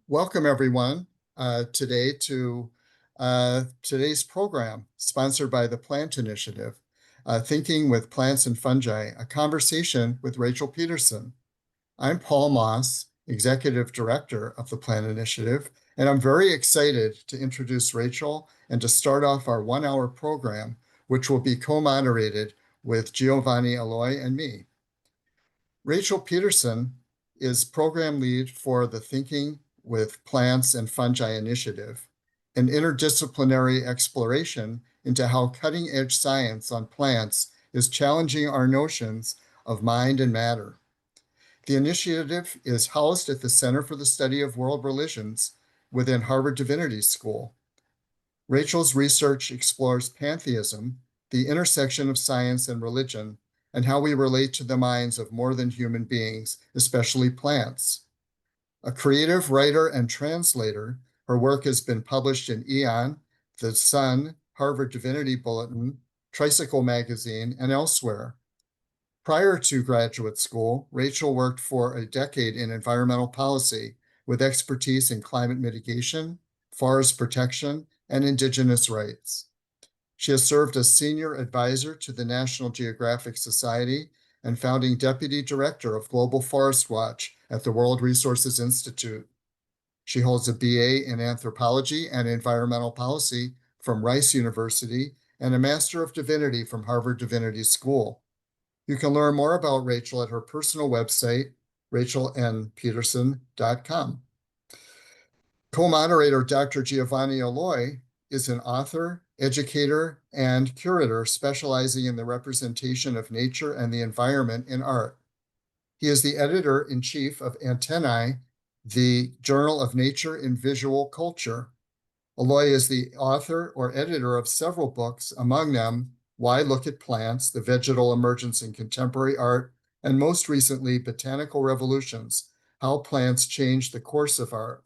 Welcome everyone today to today's program sponsored by the Plant Initiative, Thinking with Plants and Fungi, a conversation with Rachael Petersen. I'm Paul Moss, Executive Director of the Plant Initiative, and I'm very excited to introduce Rachael and to start off our 1-hour program, which will be co-moderated with Giovanni Aloy and me. Rachael Petersen is program lead for the Thinking with Plants and Fungi initiative, an interdisciplinary exploration into how cutting-edge science on plants is challenging our notions of mind and matter. The initiative is housed at the Center for the Study of World Religions within Harvard Divinity School. Rachael's research explores pantheism, the intersection of science and religion, and how we relate to the minds of more than human beings, especially plants. A creative writer and translator, her work has been published in Eon, The Sun, Harvard Divinity Bulletin, Tricycle Magazine, and elsewhere. Prior to graduate school, Rachael worked for a decade in environmental policy with expertise in climate mitigation, forest protection, and indigenous rights. She has served as senior advisor to the National Geographic Society and founding deputy director of Global Forest Watch at the World Resources Institute. She holds a BA in anthropology and environmental policy from Rice University and a Master of Divinity from Harvard Divinity School. You can learn more about Rachael at her personal website, rachaelnpeterson.com. Co-moderator Dr. Giovanni Aloy is an author, educator, and curator specializing in the representation of nature and the environment in art. He is the editor-in-chief of Antennae, the Journal of Nature in Visual Culture. Aloy is the author or editor of several books, among them Why Look at Plants, The Vegetal Emergence in Contemporary Art, and most recently, Botanical Revolutions, How Plants Change the Course of Art.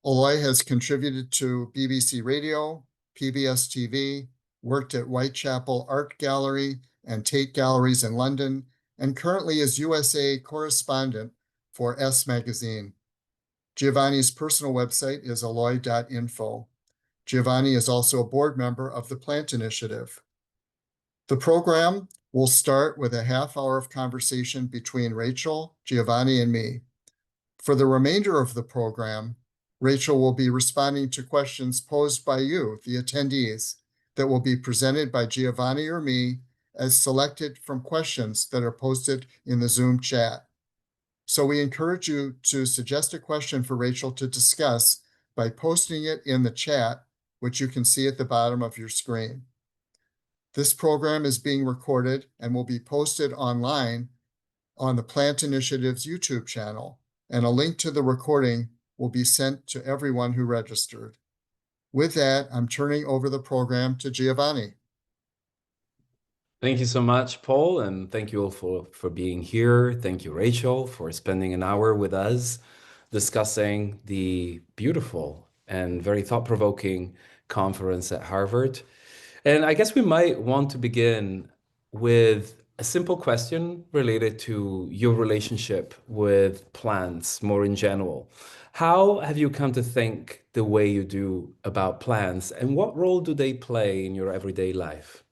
Aloy has contributed to BBC Radio, PBS TV, worked at Whitechapel Art Gallery and Tate Galleries in London, and currently is USA correspondent for S Magazine. Giovanni's personal website is aloy.info. Giovanni is also a board member of the Plant Initiative. The program will start with a half-hour of conversation between Rachael, Giovanni, and me. For the remainder of the program, Rachael will be responding to questions posed by you, the attendees, that will be presented by Giovanni or me as selected from questions that are posted in the Zoom chat. So we encourage you to suggest a question for Rachael to discuss by posting it in the chat, which you can see at the bottom of your screen. This program is being recorded and will be posted online on the Plant Initiative's YouTube channel, and a link to the recording will be sent to everyone who registered. With that, I'm turning over the program to Giovanni. Thank you so much, Paul, and thank you all for being here. Thank you, Rachael, for spending an hour with us discussing the beautiful and very thought-provoking conference at Harvard. And I guess we might want to begin with a simple question related to your relationship with plants more in general. How have you come to think the way you do about plants, and what role do they play in your everyday life?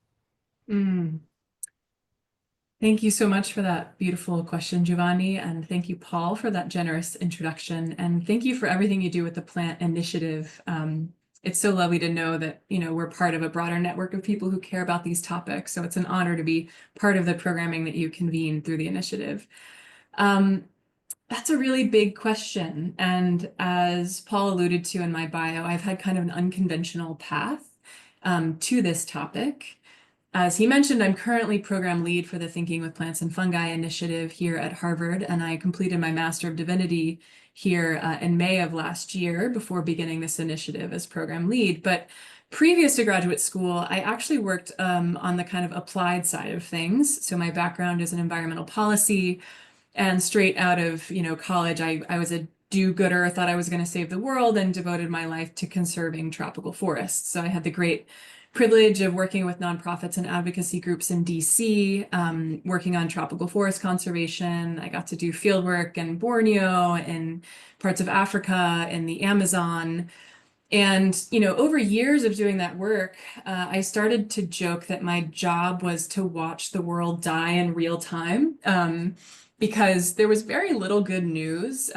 Thank you so much for that beautiful question, Giovanni, and thank you, Paul, for that generous introduction. And thank you for everything you do with the Plant Initiative. It's so lovely to know that, we're part of a broader network of people who care about these topics. So it's an honor to be part of the programming that you convene through the initiative. That's a really big question. And as Paul alluded to in my bio, I've had kind of an unconventional path to this topic. As he mentioned, I'm currently program lead for the Thinking with Plants and Fungi initiative here at Harvard, and I completed my Master of Divinity here in May of last year before beginning this initiative as program lead. But previous to graduate school, I actually worked on the kind of applied side of things. So my background is in environmental policy, and straight out of college, I was a do-gooder, thought I was going to save the world, and devoted my life to conserving tropical forests. So I had the great privilege of working with nonprofits and advocacy groups in DC, working on tropical forest conservation. I got to do field work in Borneo and parts of Africa and the Amazon. And, over years of doing that work, I started to joke that my job was to watch the world die in real time, because there was very little good news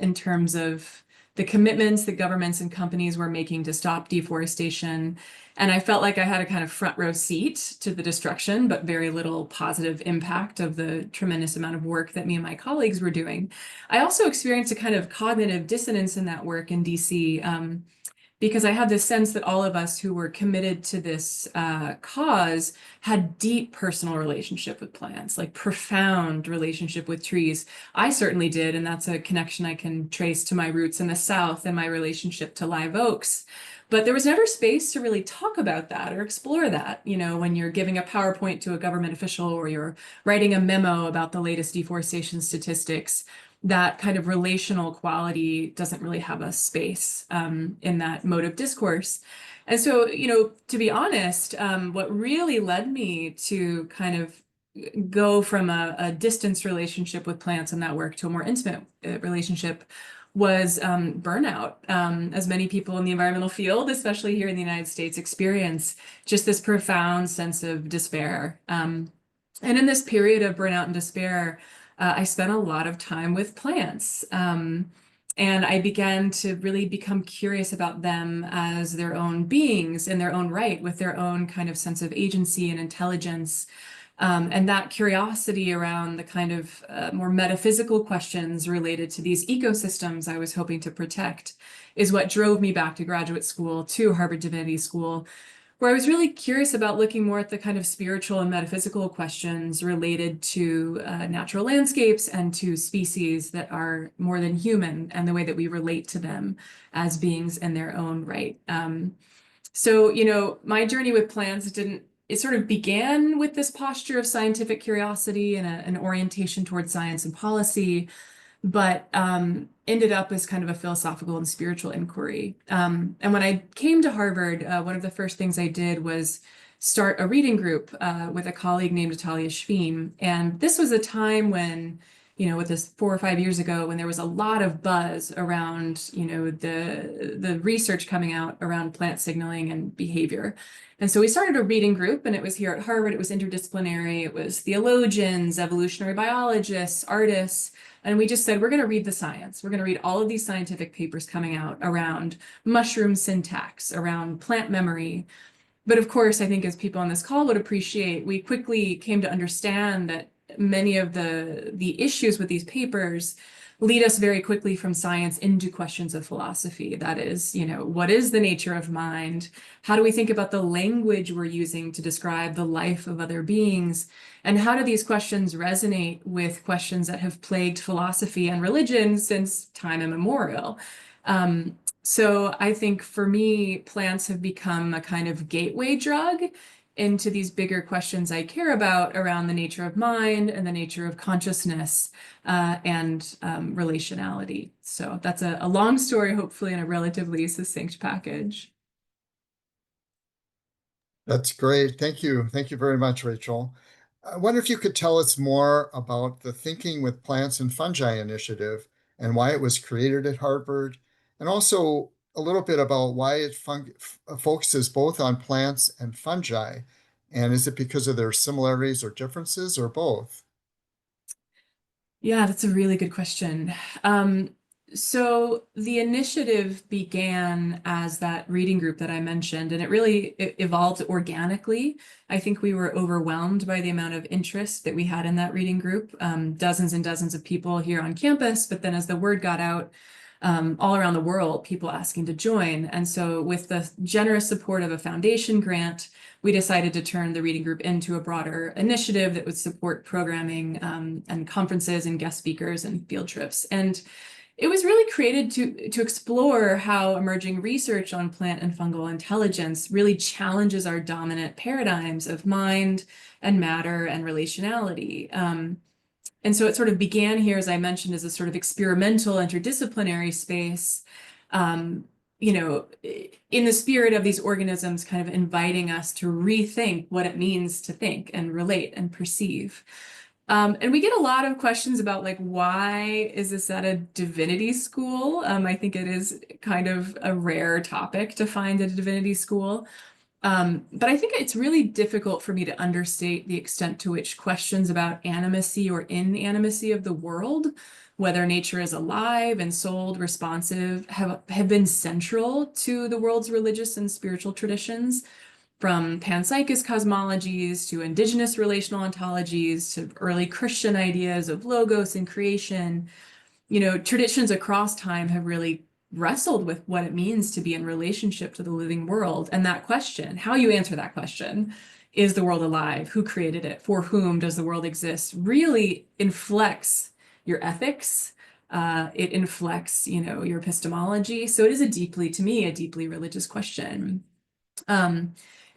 in terms of the commitments that governments and companies were making to stop deforestation. And I felt like I had a kind of front row seat to the destruction, but very little positive impact of the tremendous amount of work that me and my colleagues were doing. I also experienced a kind of cognitive dissonance in that work in DC. Because I had this sense that all of us who were committed to this cause had deep personal relationship with plants, like profound relationship with trees. I certainly did, and that's a connection I can trace to my roots in the South and my relationship to live oaks. But there was never space to really talk about that or explore that, when you're giving a PowerPoint to a government official or you're writing a memo about the latest deforestation statistics. That kind of relational quality doesn't really have a space in that mode of discourse. And so, to be honest, what really led me to kind of go from a distance relationship with plants and that work to a more intimate relationship was burnout. As many people in the environmental field, especially here in the United States, experience just this profound sense of despair. And in this period of burnout and despair, I spent a lot of time with plants. And I began to really become curious about them as their own beings in their own right, with their own kind of sense of agency and intelligence. And that curiosity around the kind of more metaphysical questions related to these ecosystems I was hoping to protect is what drove me back to graduate school, to Harvard Divinity School, where I was really curious about looking more at the kind of spiritual and metaphysical questions related to natural landscapes and to species that are more than human and the way that we relate to them as beings in their own right. So, my journey with plants it sort of began with this posture of scientific curiosity and an orientation towards science and policy, but ended up as kind of a philosophical and spiritual inquiry. And when I came to Harvard, one of the first things I did was start a reading group with a colleague named Natalia Shveen. And this was a time when, with this 4 or 5 years ago, when there was a lot of buzz around, the research coming out around plant signaling and behavior. And so we started a reading group, and it was here at Harvard. It was interdisciplinary. It was theologians, evolutionary biologists, artists. And we just said, we're going to read the science. We're going to read all of these scientific papers coming out around mushroom syntax, around plant memory. But of course, I think as people on this call would appreciate, we quickly came to understand that many of the issues with these papers lead us very quickly from science into questions of philosophy. That is, what is the nature of mind? How do we think about the language we're using to describe the life of other beings? And how do these questions resonate with questions that have plagued philosophy and religion since time immemorial? So I think for me, plants have become a kind of gateway drug into these bigger questions I care about around the nature of mind and the nature of consciousness and relationality. So that's a long story, hopefully in a relatively succinct package. That's great. Thank you. Thank you very much, Rachel. I wonder if you could tell us more about the Thinking with Plants and Fungi initiative and why it was created at Harvard, and also a little bit about why it focuses both on plants and fungi. And is it because of their similarities or differences, or both? Yeah, that's a really good question. So the initiative began as that reading group that I mentioned, and it really evolved organically. I think we were overwhelmed by the amount of interest that we had in that reading group, dozens and dozens of people here on campus, but then as the word got out, all around the world, people asking to join. And so with the generous support of a foundation grant, we decided to turn the reading group into a broader initiative that would support programming and conferences and guest speakers and field trips. And it was really created to explore how emerging research on plant and fungal intelligence really challenges our dominant paradigms of mind and matter and relationality. And so it sort of began here, as I mentioned, as a sort of experimental interdisciplinary space. in the spirit of these organisms kind of inviting us to rethink what it means to think and relate and perceive. And we get a lot of questions about like, why is this at a divinity school? I think it is kind of a rare topic to find at a divinity school. But I think it's really difficult for me to understate the extent to which questions about animacy or inanimacy of the world, whether nature is alive, ensouled, responsive, have been central to the world's religious and spiritual traditions, from panpsychist cosmologies to indigenous relational ontologies to early Christian ideas of logos and creation. Traditions across time have really wrestled with what it means to be in relationship to the living world. And that question, how you answer that question, is the world alive? Who created it? For whom does the world exist? Really inflects your ethics. It inflects, your epistemology. So it is to me, a deeply religious question.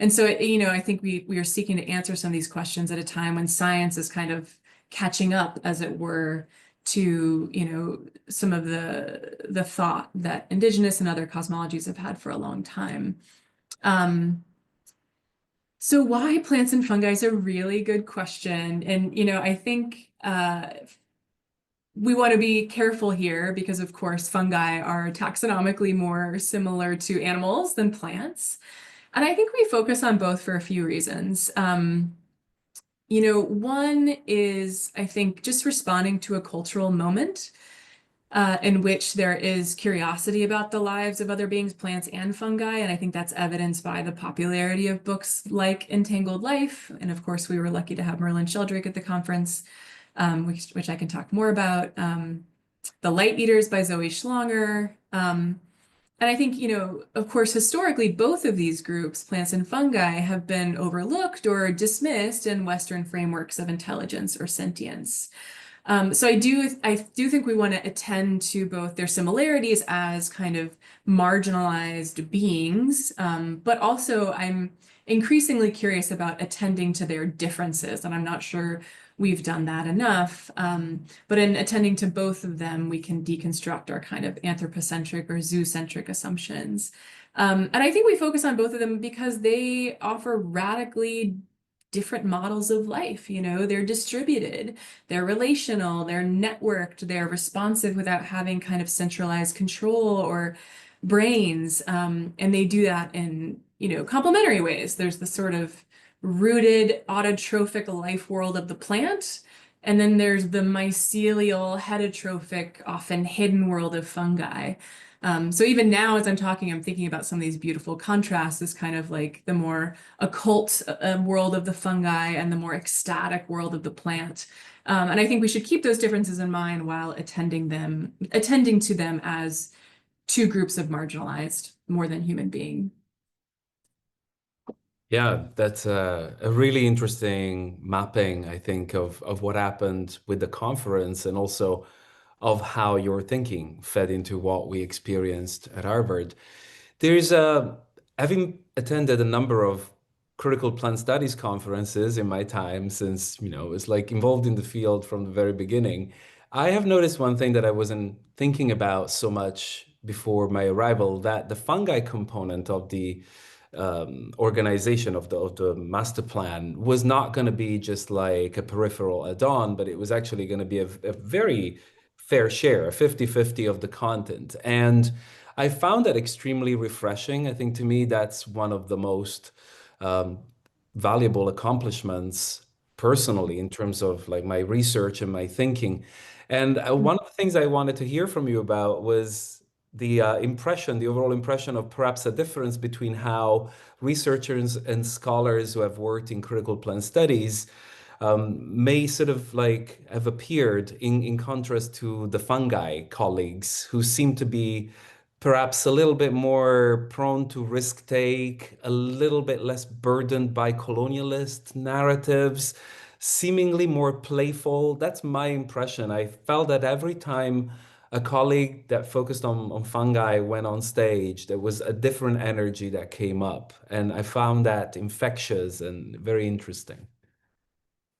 And so, I think we are seeking to answer some of these questions at a time when science is kind of catching up, as it were, to some of the thought that indigenous and other cosmologies have had for a long time. So why plants and fungi is a really good question. And I think we want to be careful here because, of course, fungi are taxonomically more similar to animals than plants. And I think we focus on both for a few reasons. One is, I think, just responding to a cultural moment in which there is curiosity about the lives of other beings, plants and fungi. And I think that's evidenced by the popularity of books like Entangled Life. And of course, we were lucky to have Merlin Sheldrake at the conference, which I can talk more about. The Light Eaters by Zoe Schlanger. And I think, of course, historically, both of these groups, plants and fungi, have been overlooked or dismissed in Western frameworks of intelligence or sentience. So I do think we want to attend to both their similarities as kind of marginalized beings, but also I'm increasingly curious about attending to their differences, and I'm not sure we've done that enough. But in attending to both of them, we can deconstruct our kind of anthropocentric or zoocentric assumptions. And I think we focus on both of them because they offer radically different models of life. They're distributed, they're relational, they're networked, they're responsive without having kind of centralized control or brains. And they do that in, complementary ways. There's the sort of rooted autotrophic life world of the plant. And then there's the mycelial, heterotrophic, often hidden world of fungi. So even now, as I'm talking, I'm thinking about some of these beautiful contrasts, this kind of like the more occult world of the fungi and the more ecstatic world of the plant. And I think we should keep those differences in mind while attending to them as two groups of marginalized, more than human being. Yeah, that's a really interesting mapping, I think, of what happened with the conference and also of how your thinking fed into what we experienced at Harvard. There's having attended a number of critical plant studies conferences in my time since, it's like involved in the field from the very beginning. I have noticed one thing that I wasn't thinking about so much before my arrival, that the fungi component of the organization of the master plan was not going to be just like a peripheral add-on, but it was actually going to be a very fair share, a 50-50 of the content. And I found that extremely refreshing. I think to me, that's one of the most valuable accomplishments personally in terms of like my research and my thinking. And one of the things I wanted to hear from you about was the the overall impression of perhaps a difference between how researchers and scholars who have worked in critical plant studies may sort of like have appeared in contrast to the fungi colleagues who seem to be perhaps a little bit more prone to risk take, a little bit less burdened by colonialist narratives, seemingly more playful. That's my impression. I felt that every time a colleague that focused on fungi went on stage, there was a different energy that came up. And I found that infectious and very interesting.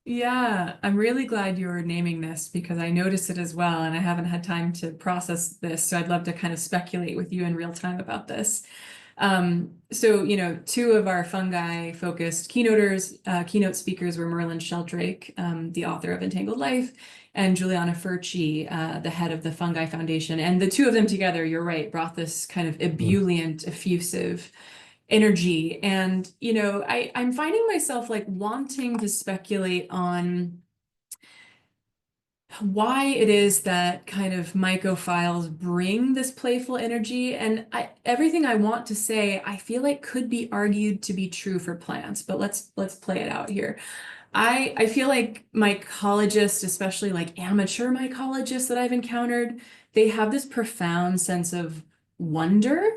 Yeah, I'm really glad you're naming this because I noticed it as well, and I haven't had time to process this. So I'd love to kind of speculate with you in real time about this. So, two of our fungi focused keynote speakers were Merlin Sheldrake, the author of Entangled Life, and Juliana Furci, the head of the Fungi Foundation. And the two of them together, you're right, brought this kind of Mm. ebullient, effusive energy. And, I'm finding myself like wanting to speculate on why it is that kind of mycophiles bring this playful energy. And everything I want to say, I feel like could be argued to be true for plants, but let's play it out here. I feel like mycologists, especially like amateur mycologists that I've encountered, they have this profound sense of wonder.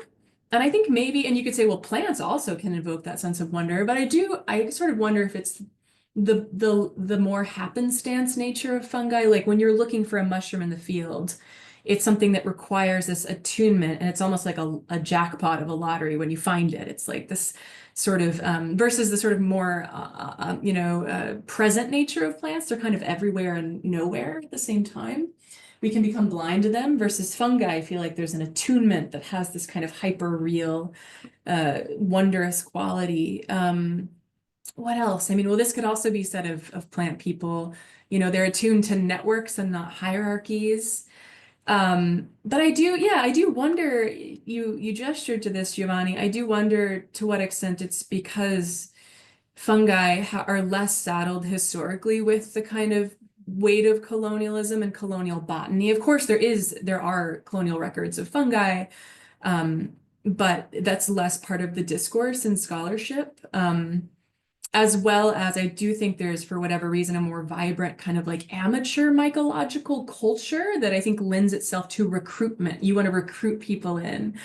And I think maybe, and you could say, well, plants also can invoke that sense of wonder, but I sort of wonder if it's the more happenstance nature of fungi. Like when you're looking for a mushroom in the field, it's something that requires this attunement, and it's almost like a jackpot of a lottery when you find it. It's like this sort of versus the sort of more present nature of plants. They're kind of everywhere and nowhere at the same time. We can become blind to them versus fungi. I feel like there's an attunement that has this kind of hyper real, wondrous quality. What else? I mean, well, this could also be said of plant people. They're attuned to networks and not hierarchies. But I do wonder, you gestured to this, Giovanni. I do wonder to what extent it's because fungi are less saddled historically with the kind of weight of colonialism and colonial botany. Of course, there are colonial records of fungi, but that's less part of the discourse and scholarship. As well as I do think there's, for whatever reason, a more vibrant kind of like amateur mycological culture that I think lends itself to recruitment. You want to recruit people in.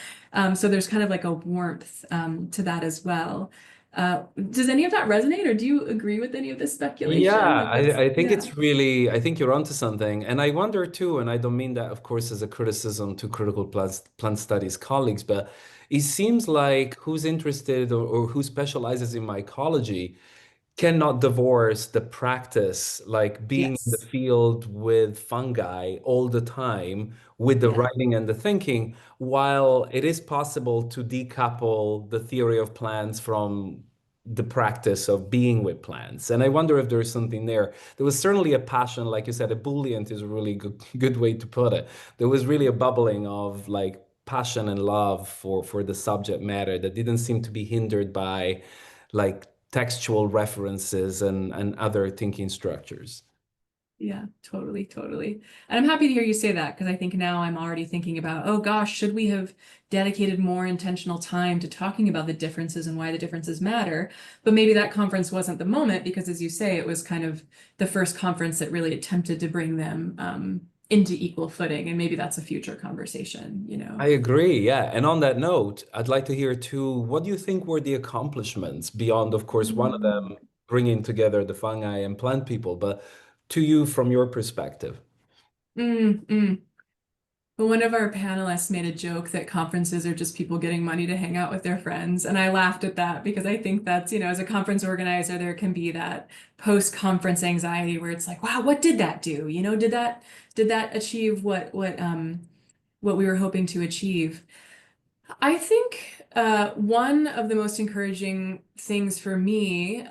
So there's kind of like a warmth to that as well. Does any of that resonate, or do you agree with any of this Yeah, speculation? Like what's, I think yeah. it's really, I think you're onto something. And I wonder too, and I don't mean that, of course, as a criticism to critical plant studies colleagues, but it seems like who's interested or who specializes in mycology cannot divorce the practice, like being in the Yes. field with fungi all the time, with the Yeah. writing and the thinking, while it is possible to decouple the theory of plants from the practice of being with plants. And I wonder if there's something there. There was certainly a passion, like you said, ebullient is a really good way to put it. There was really a bubbling of like passion and love for the subject matter that didn't seem to be hindered by like textual references and other thinking structures. Yeah, totally, totally. And I'm happy to hear you say that because I think now I'm already thinking about, oh gosh, should we have dedicated more intentional time to talking about the differences and why the differences matter? But maybe that conference wasn't the moment because, as you say, it was kind of the first conference that really attempted to bring them into equal footing. And maybe that's a future conversation. I agree, yeah. And on that note, I'd like to hear too, what do you think were the accomplishments beyond, of course, one of Mm, them bringing together the fungi and plant people, but to you from your perspective? mm. But one of our panelists made a joke that conferences are just people getting money to hang out with their friends. And I laughed at that because I think that's, as a conference organizer, there can be that post-conference anxiety where it's like, wow, what did that do? Did that achieve what we were hoping to achieve? I think one of the most encouraging things for me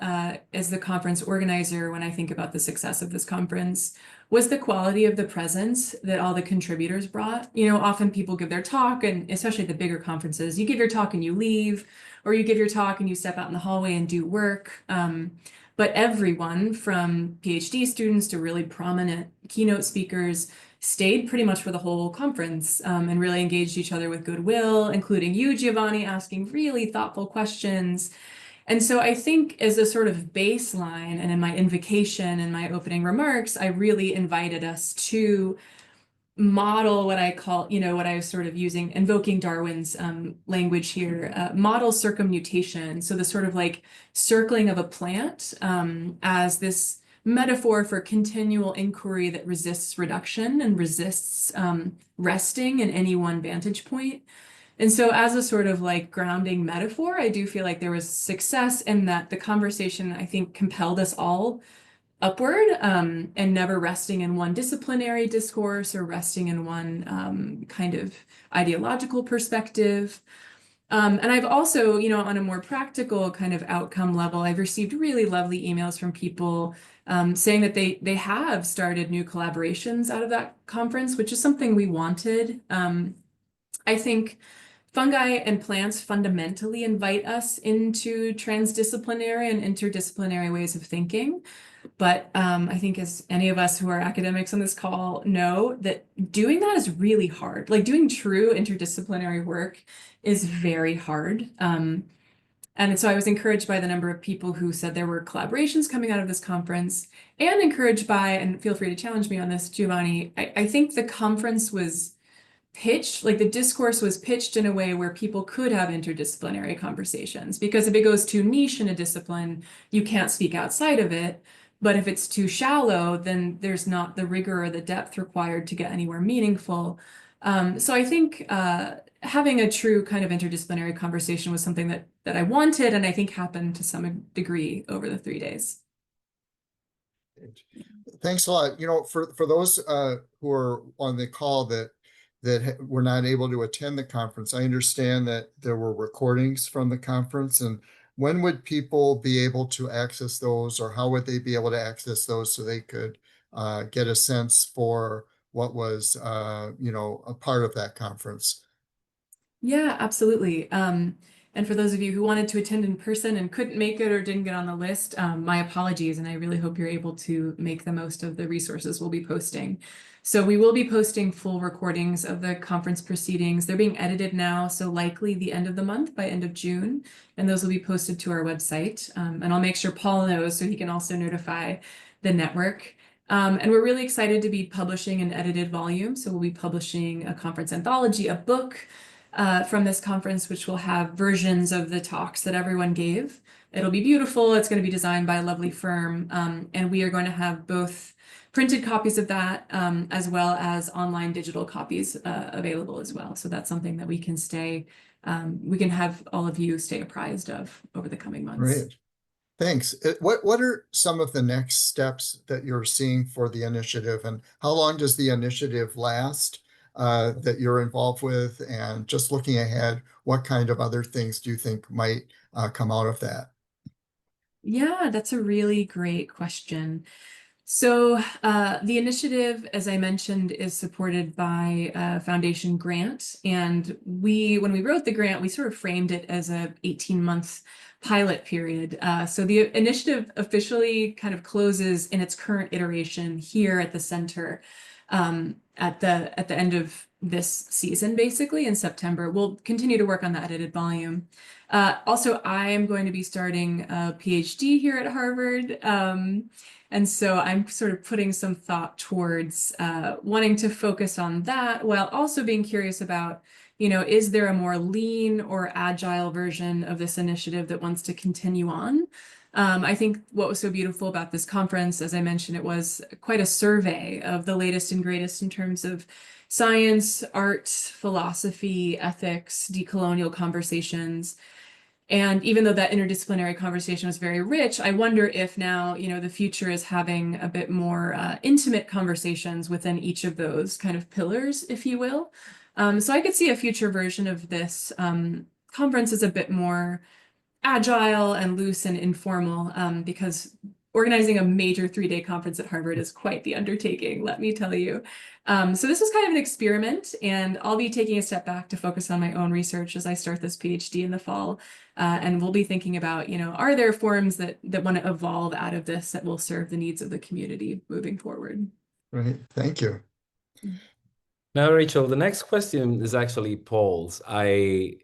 as the conference organizer when I think about the success of this conference was the quality of the presence that all the contributors brought. Often people give their talk, and especially at the bigger conferences, you give your talk and you leave, or you give your talk and you step out in the hallway and do work. But everyone from PhD students to really prominent keynote speakers stayed pretty much for the whole conference and really engaged each other with goodwill, including you, Giovanni, asking really thoughtful questions. And so I think as a sort of baseline and in my invocation and my opening remarks, I really invited us to model what I call, what I was sort of using, invoking Darwin's language here, model circumnutation. So the sort of like circling of a plant as this metaphor for continual inquiry that resists reduction and resists resting in any one vantage point. And so as a sort of like grounding metaphor, I do feel like there was success in that the conversation, I think, compelled us all upward, and never resting in one disciplinary discourse or resting in one kind of ideological perspective. And I've also, on a more practical kind of outcome level, I've received really lovely emails from people saying that they have started new collaborations out of that conference, which is something we wanted. I think fungi and plants fundamentally invite us into transdisciplinary and interdisciplinary ways of thinking. But I think as any of us who are academics on this call know, that doing that is really hard. Like doing true interdisciplinary work is very hard. And so I was encouraged by the number of people who said there were collaborations coming out of this conference, and encouraged by, and feel free to challenge me on this, Giovanni, I think the conference was pitched, like the discourse was pitched in a way where people could have interdisciplinary conversations. Because if it goes too niche in a discipline, you can't speak outside of it. But if it's too shallow, then there's not the rigor or the depth required to get anywhere meaningful. So I think having a true kind of interdisciplinary conversation was something that I wanted, and I think happened to some degree over the 3 days. Thanks a lot. For those who are on the call that were not able to attend the conference, I understand that there were recordings from the conference. And when would people be able to access those, or how would they be able to access those so they could get a sense for what was a part of that conference? Yeah, absolutely. And for those of you who wanted to attend in person and couldn't make it or didn't get on the list, my apologies, and I really hope you're able to make the most of the resources we'll be posting. So we will be posting full recordings of the conference proceedings. They're being edited now, so likely the end of the month, by end of June, and those will be posted to our website. And I'll make sure Paul knows so he can also notify the network. And we're really excited to be publishing an edited volume. So we'll be publishing a conference anthology, a book, from this conference, which will have versions of the talks that everyone gave. It'll be beautiful. It's going to be designed by a lovely firm. And we are going to have both printed copies of that, as well as online digital copies available as well. So that's something that we can have all of you stay apprised of over the coming months. Great. Thanks. What are some of the next steps that you're seeing for the initiative, and how long does the initiative last that you're involved with? And just looking ahead, what kind of other things do you think might come out of that? Yeah, that's a really great question. So the initiative, as I mentioned, is supported by a foundation grant. And when we wrote the grant, we sort of framed it as a 18-month pilot period. So the initiative officially kind of closes in its current iteration here at the center at the end of this season, basically in September. We'll continue to work on the edited volume. Also, I am going to be starting a PhD here at Harvard. And so I'm sort of putting some thought towards wanting to focus on that, while also being curious about, is there a more lean or agile version of this initiative that wants to continue on? I think what was so beautiful about this conference, as I mentioned, it was quite a survey of the latest and greatest in terms of science, art, philosophy, ethics, decolonial conversations. And even though that interdisciplinary conversation was very rich, I wonder if now, the future is having a bit more intimate conversations within each of those kind of pillars, if you will. So I could see a future version of this conference as a bit more agile and loose and informal, because organizing a major 3-day conference at Harvard is quite the undertaking, let me tell you. So this was kind of an experiment, and I'll be taking a step back to focus on my own research as I start this PhD in the fall. And we'll be thinking about, are there forms that want to evolve out of this that will serve the needs of the community moving forward? Right. Thank you. Now, Rachel, the next question is actually Paul's. I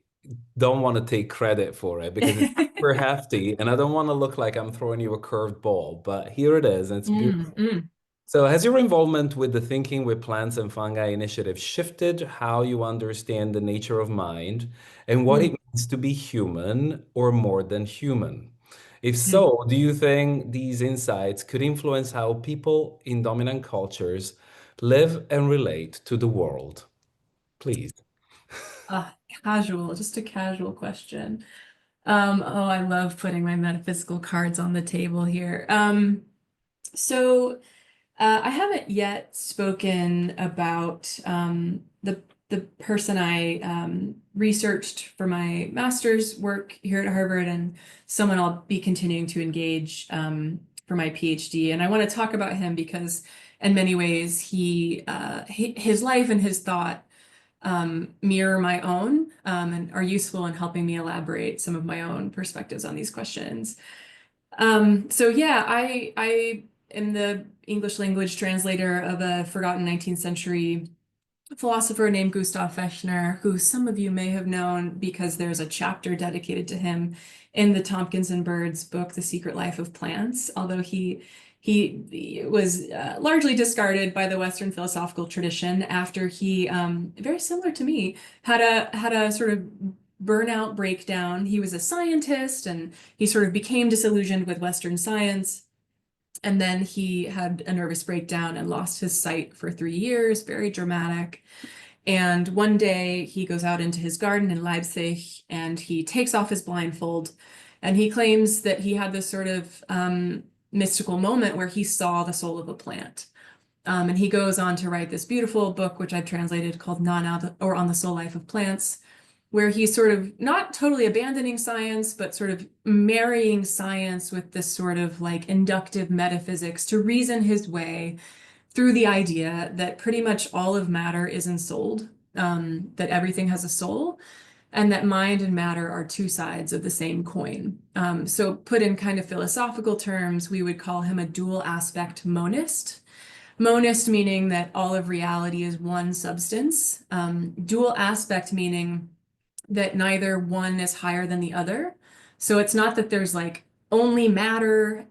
don't want to take credit for it because it's super hefty, and I don't want to look like I'm throwing you a curved ball, but here it is, and it's beautiful. So has your involvement with the Thinking with Plants and Fungi initiative shifted how you understand the nature of mind and what it means to be human or more than human? If so, do you think these insights could influence how people in dominant cultures live and relate to the world? Please. Just a casual question. Oh, I love putting my metaphysical cards on the table here. So I haven't yet spoken about the person I researched for my master's work here at Harvard, and someone I'll be continuing to engage for my PhD. And I want to talk about him because, in many ways, his life and his thought mirror my own and are useful in helping me elaborate some of my own perspectives on these questions. So yeah, I am the English language translator of a forgotten 19th century philosopher named Gustav Fechner, who some of you may have known because there's a chapter dedicated to him in the Tompkins and Bird's book, The Secret Life of Plants, although he was largely discarded by the Western philosophical tradition after he, very similar to me, had a sort of burnout breakdown. He was a scientist and he sort of became disillusioned with Western science. And then he had a nervous breakdown and lost his sight for 3 years, very dramatic. And one day he goes out into his garden in Leipzig and he takes off his blindfold and he claims that he had this sort of mystical moment where he saw the soul of a plant. And he goes on to write this beautiful book, which I've translated, called On the Soul Life of Plants, where he's sort of not totally abandoning science, but sort of marrying science with this sort of like inductive metaphysics to reason his way through the idea that pretty much all of matter is ensouled, that everything has a soul, and that mind and matter are two sides of the same coin. So put in kind of philosophical terms, we would call him a dual aspect monist. Monist meaning that all of reality is one substance. Dual aspect meaning that neither one is higher than the other. So it's not that there's like only matter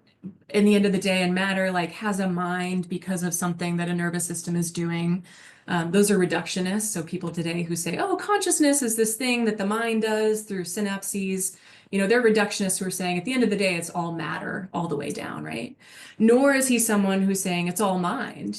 in the end of the day, and matter like has a mind because of something that a nervous system is doing. Those are reductionists. So people today who say, oh, consciousness is this thing that the mind does through synapses, they're reductionists who are saying at the end of the day, it's all matter all the way down, right? Nor is he someone who's saying it's all mind,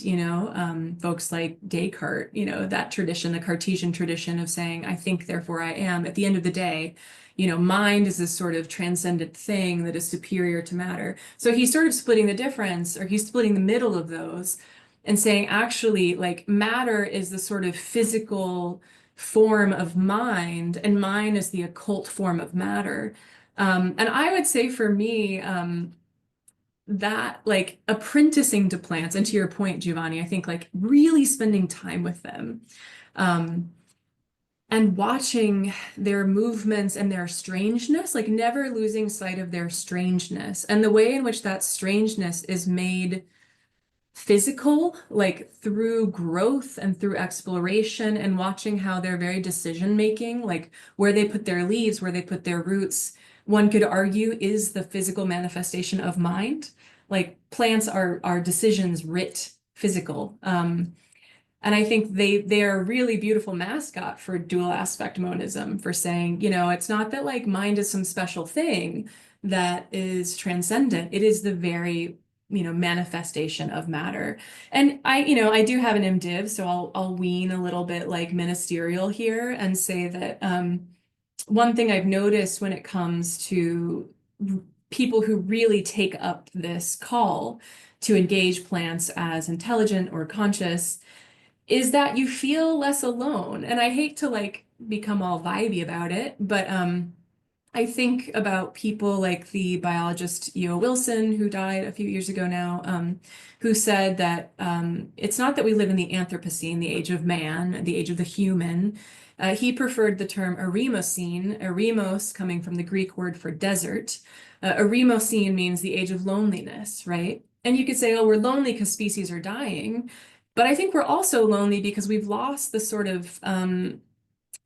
folks like Descartes, that tradition, the Cartesian tradition of saying, I think, therefore I am. At the end of the day, mind is this sort of transcendent thing that is superior to matter. So he's sort of splitting the difference, or he's splitting the middle of those and saying, actually, like matter is the sort of physical form of mind, and mind is the occult form of matter. And I would say for me, that like apprenticing to plants, and to your point, Giovanni, I think like really spending time with them, and watching their movements and their strangeness, like never losing sight of their strangeness and the way in which that strangeness is made physical, like through growth and through exploration, and watching how their very decision making, like where they put their leaves, where they put their roots, one could argue is the physical manifestation of mind. Like plants are decisions writ physical. And I think they are a really beautiful mascot for dual aspect monism, for saying, it's not that like mind is some special thing that is transcendent. It is the very, manifestation of matter. And I do have an MDiv, so I'll wean a little bit like ministerial here and say that one thing I've noticed when it comes to people who really take up this call to engage plants as intelligent or conscious is that you feel less alone. And I hate to like become all vibey about it, but I think about people like the biologist E.O. Wilson, who died a few years ago now, who said that it's not that we live in the Anthropocene, the age of man, the age of the human. He preferred the term eremocene, eremos coming from the Greek word for desert. Eremocene means the age of loneliness, right? And you could say, oh, we're lonely because species are dying. But I think we're also lonely because we've lost the sort of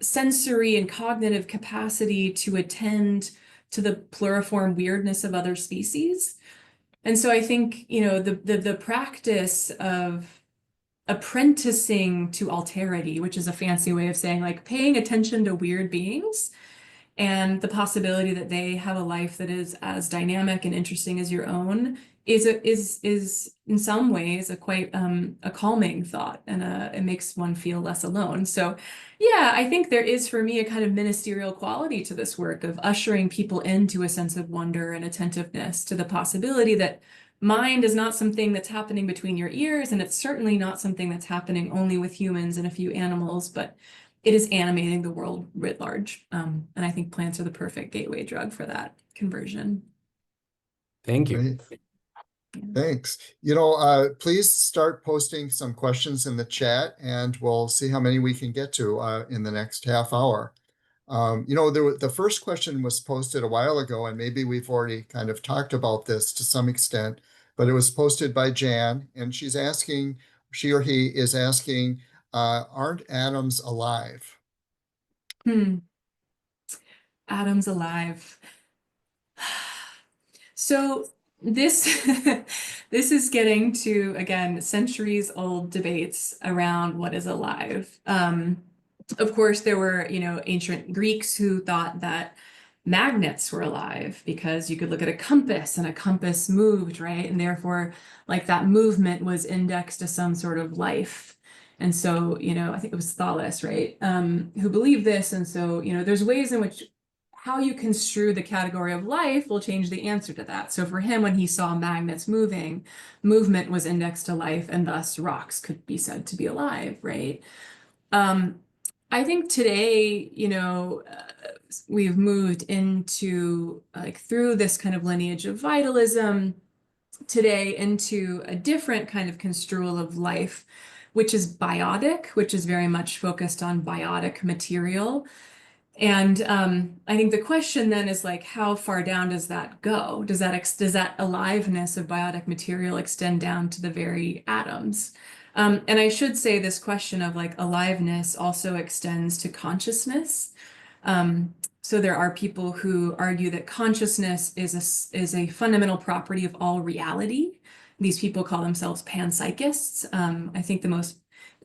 sensory and cognitive capacity to attend to the pluriform weirdness of other species. And so I think, the practice of apprenticing to alterity, which is a fancy way of saying like paying attention to weird beings and the possibility that they have a life that is as dynamic and interesting as your own, is in some ways a quite a calming thought, and it makes one feel less alone. So yeah, I think there is for me a kind of ministerial quality to this work of ushering people into a sense of wonder and attentiveness to the possibility that mind is not something that's happening between your ears, and it's certainly not something that's happening only with humans and a few animals, but it is animating the world writ large. And I think plants are the perfect gateway drug for that conversion. Thank you. Great. Thanks. Please start posting some questions in the chat, and we'll see how many we can get to in the next half hour. The first question was posted a while ago, and maybe we've already kind of talked about this to some extent, but it was posted by Jan, and she or he is asking, aren't atoms alive? Atoms alive. So this this is getting to, again, centuries old debates around what is alive. Of course, there were, ancient Greeks who thought that magnets were alive because you could look at a compass and a compass moved, right? And therefore, like that movement was indexed to some sort of life. And so, I think it was Thales, right? Who believed this. And so, there's ways in which how you construe the category of life will change the answer to that. So for him, when he saw magnets moving, movement was indexed to life, and thus rocks could be said to be alive, right? I think today, we've moved into through this kind of lineage of vitalism today into a different kind of construal of life, which is biotic, which is very much focused on biotic material. And I think the question then is like, how far down does that go? Does that aliveness of biotic material extend down to the very atoms? And I should say this question of like aliveness also extends to consciousness. So there are people who argue that consciousness is a fundamental property of all reality. These people call themselves panpsychists. I think the most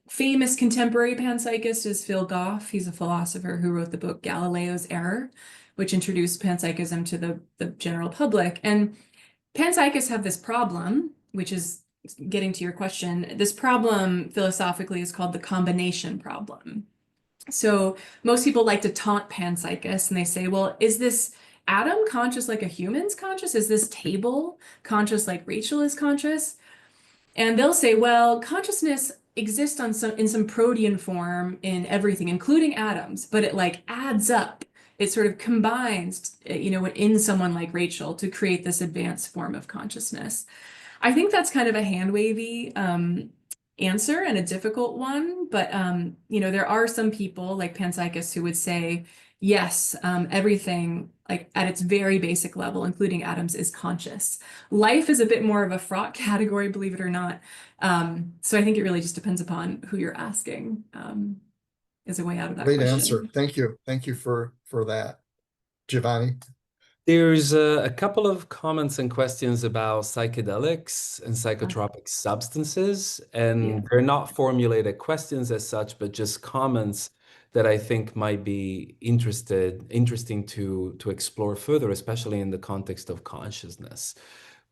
famous contemporary panpsychist is Phil Goff. He's a philosopher who wrote the book Galileo's Error, which introduced panpsychism to the general public. And panpsychists have this problem, which is getting to your question. This problem philosophically is called the combination problem. So most people like to taunt panpsychists and they say, well, is this atom conscious like a human's conscious? Is this table conscious like Rachel is conscious? And they'll say, well, consciousness exists in some protean form in everything, including atoms, but it like adds up. It sort of combines, in someone like Rachel to create this advanced form of consciousness. I think that's kind of a hand-wavy answer and a difficult one, but there are some people like panpsychists who would say, yes, everything like at its very basic level, including atoms, is conscious. Life is a bit more of a fraught category, believe it or not. So I think it really just depends upon who you're asking, is a way out of that Great question. answer. Thank you. Thank you for that. Giovanni? There's a couple of comments and questions about psychedelics and psychotropic substances, and they're not formulated questions as such, but just comments that I think might be interesting to explore further, especially in the context of consciousness,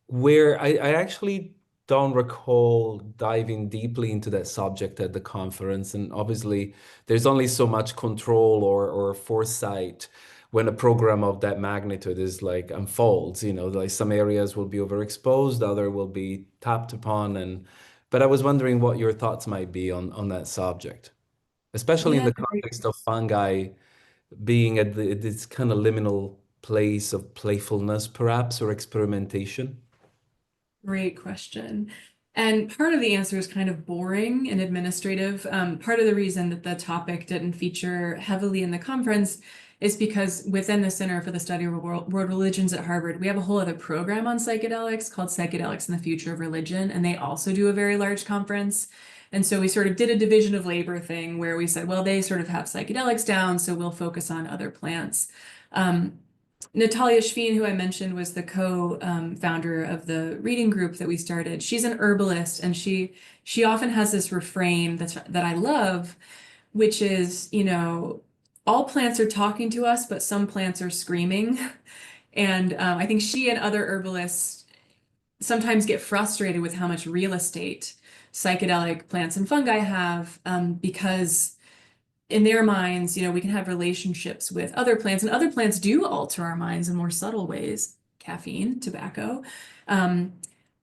where I actually don't recall diving deeply into that subject at the conference. And obviously, there's only so much control or foresight when a program of that magnitude is like unfolds, like some areas will be overexposed, other will be tapped upon. But I was wondering what your thoughts might be on that subject, especially in the context of fungi being at this kind of liminal place of playfulness, perhaps, or experimentation. Great question. And part of the answer is kind of boring and administrative. Part of the reason that the topic didn't feature heavily in the conference is because within the Center for the Study of World Religions at Harvard, we have a whole other program on psychedelics called Psychedelics and the Future of Religion, and they also do a very large conference. And so we sort of did a division of labor thing where we said, well, they sort of have psychedelics down, so we'll focus on other plants. Natalia Shveen, who I mentioned, was the co-founder of the reading group that we started. She's an herbalist, and she often has this refrain that I love, which is, all plants are talking to us, but some plants are screaming. And I think she and other herbalists sometimes get frustrated with how much real estate psychedelic plants and fungi have, because in their minds, we can have relationships with other plants, and other plants do alter our minds in more subtle ways, caffeine, tobacco.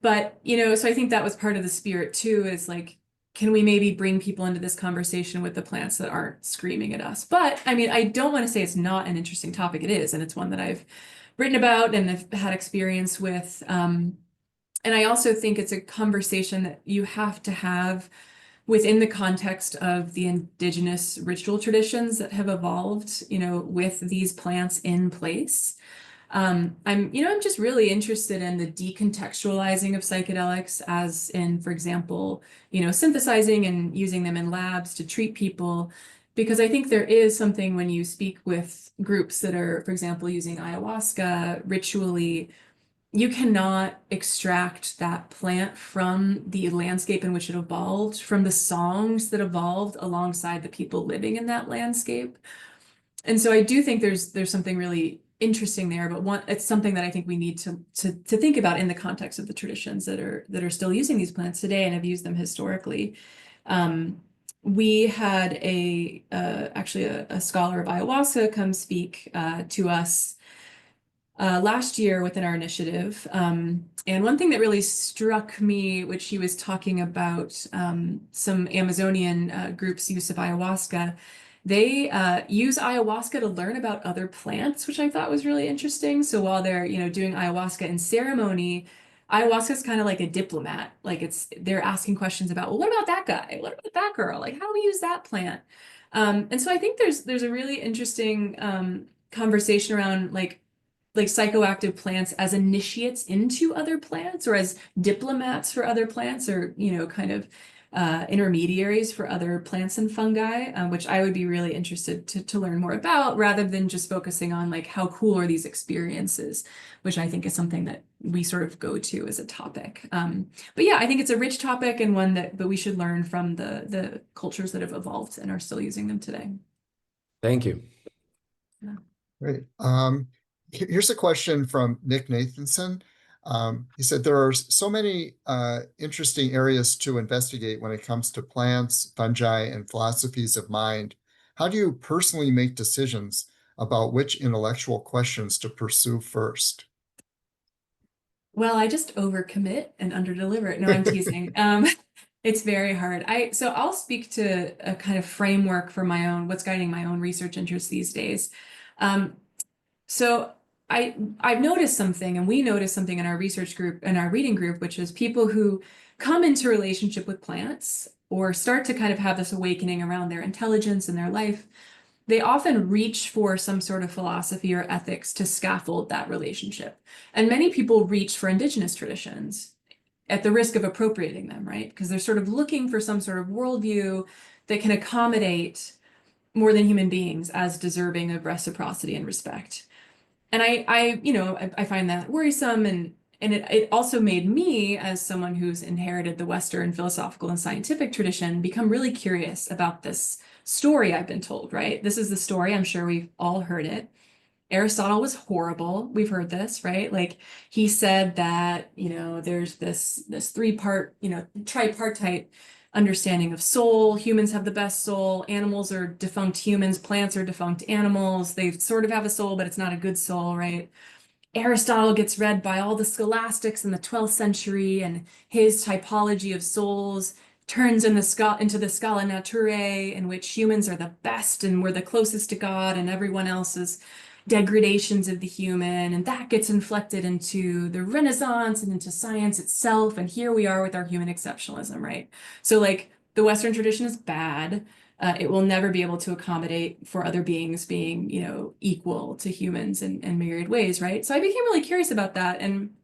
But, so I think that was part of the spirit too, is like, can we maybe bring people into this conversation with the plants that aren't screaming at us? But I mean, I don't want to say it's not an interesting topic. It is, and it's one that I've written about and have had experience with. And I also think it's a conversation that you have to have within the context of the indigenous ritual traditions that have evolved, with these plants in place. I'm just really interested in the decontextualizing of psychedelics, as in, for example, synthesizing and using them in labs to treat people, because I think there is something when you speak with groups that are, for example, using ayahuasca ritually. You cannot extract that plant from the landscape in which it evolved, from the songs that evolved alongside the people living in that landscape. And so I do think there's something really interesting there, but it's something that I think we need to think about in the context of the traditions that are still using these plants today and have used them historically. We had actually a scholar of ayahuasca come speak to us last year within our initiative. And one thing that really struck me, which he was talking about some Amazonian groups' use of ayahuasca. They use ayahuasca to learn about other plants, which I thought was really interesting. So while they're, doing ayahuasca in ceremony, ayahuasca is kind of like a diplomat. Like they're asking questions about, well, what about that guy? What about that girl? Like, how do we use that plant? And so I think there's a really interesting conversation around like psychoactive plants as initiates into other plants, or as diplomats for other plants, or kind of intermediaries for other plants and fungi, which I would be really interested to learn more about, rather than just focusing on like how cool are these experiences, which I think is something that we sort of go to as a topic. But yeah, I think it's a rich topic, and one that we should learn from the cultures that have evolved and are still using them today. Thank you. Yeah. Great. Here's a question from Nick Nathanson. He said, there are so many interesting areas to investigate when it comes to plants, fungi, and philosophies of mind. How do you personally make decisions about which intellectual questions to pursue first? Well, I just overcommit and underdeliver. No, I'm teasing. It's very hard. So I'll speak to a kind of framework for what's guiding my own research interests these days. So I've noticed something, and we noticed something in our research group, in our reading group, which is people who come into relationship with plants or start to kind of have this awakening around their intelligence and their life. They often reach for some sort of philosophy or ethics to scaffold that relationship. And many people reach for indigenous traditions at the risk of appropriating them, right? Because they're sort of looking for some sort of worldview that can accommodate more than human beings as deserving of reciprocity and respect. And I find that worrisome, and it also made me, as someone who's inherited the Western philosophical and scientific tradition, become really curious about this story I've been told, right? This is the story, I'm sure we've all heard it. Aristotle was horrible. We've heard this, right? Like he said that, there's this three-part, tripartite understanding of soul. Humans have the best soul. Animals are defunct humans. Plants are defunct animals. They sort of have a soul, but it's not a good soul, right? Aristotle gets read by all the scholastics in the 12th century, and his typology of souls turns into the Scala Naturae, in which humans are the best and we're the closest to God, and everyone else is degradations of the human. And that gets inflected into the Renaissance and into science itself. And here we are with our human exceptionalism, right? So like the Western tradition is bad. It will never be able to accommodate for other beings being, equal to humans in myriad ways, right? So I became really curious about that. And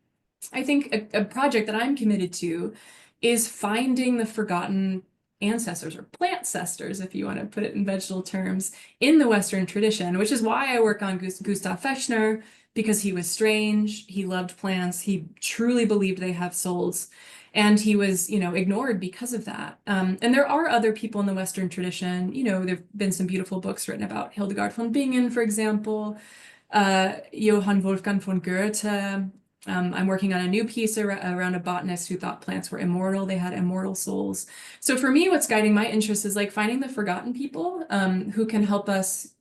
I think a project that I'm committed to is finding the forgotten ancestors, or plant-cestors, if you want to put it in vegetable terms, in the Western tradition, which is why I work on Gustav Fechner, because he was strange, he loved plants, he truly believed they have souls, and he was, ignored because of that. And there are other people in the Western tradition, there've been some beautiful books written about Hildegard von Bingen, for example, Johann Wolfgang von Goethe. I'm working on a new piece around a botanist who thought plants were immortal. They had immortal souls. So for me, what's guiding my interest is like finding the forgotten people who can help us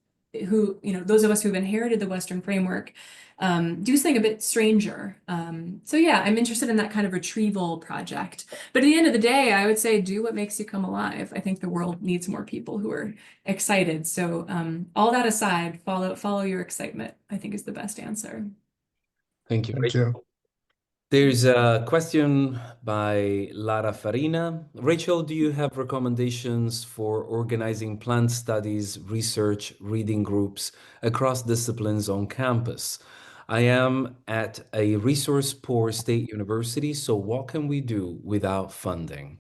who, those of us who've inherited the Western framework, do something a bit stranger. So yeah, I'm interested in that kind of retrieval project. But at the end of the day, I would say do what makes you come alive. I think the world needs more people who are excited. So all that aside, follow your excitement, I think is the best answer. Thank you. Thank you. There's a question by Lara Farina. Rachel, do you have recommendations for organizing plant studies, research, reading groups across disciplines on campus? I am at a resource-poor state university, so what can we do without funding?